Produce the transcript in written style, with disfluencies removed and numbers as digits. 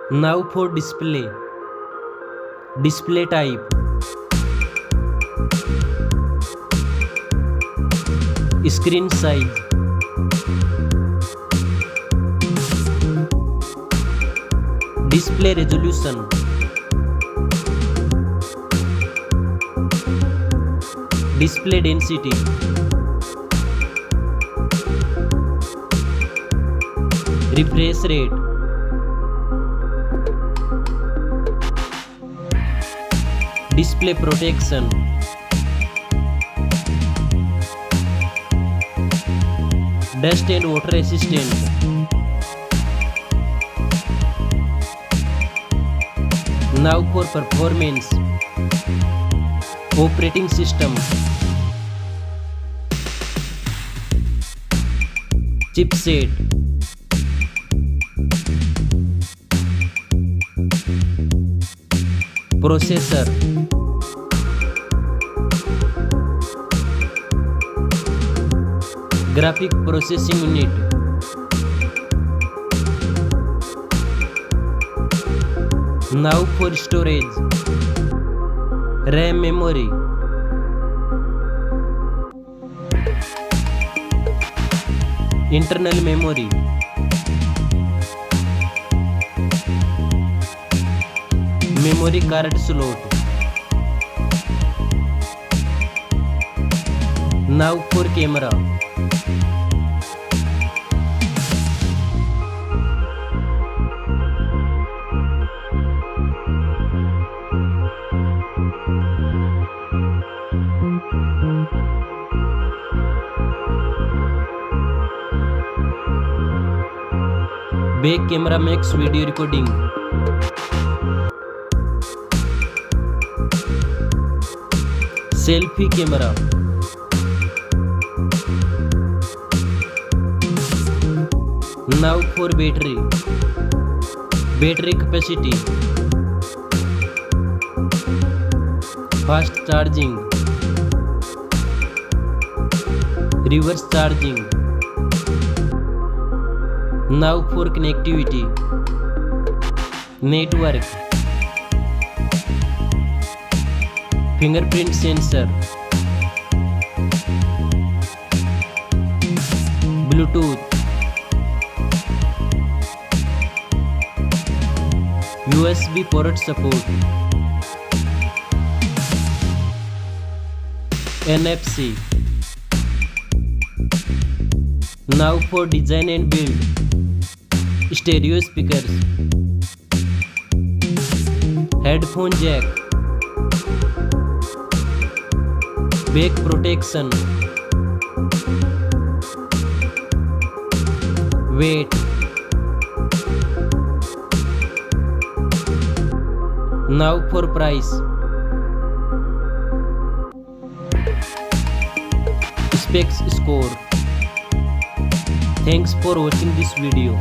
Now for display. Display type. Screen size. Display resolution. Display density. Refresh rate. Display protection. Dust and water resistant. Now for performance. Operating system. Chipset. Processor. Graphic processing unit. Now for storage. RAM memory. Internal memory. Memory card slot. Now for camera. Back camera makes video recording. Selfie camera. Now for battery. Battery capacity. Fast charging. Reverse charging. Now for connectivity. Network. Fingerprint sensor. Bluetooth. USB port support. NFC. Now for design and build. Stereo speakers. Headphone jack. Back protection. Weight. Now for price. Specs score. Thanks for watching this video.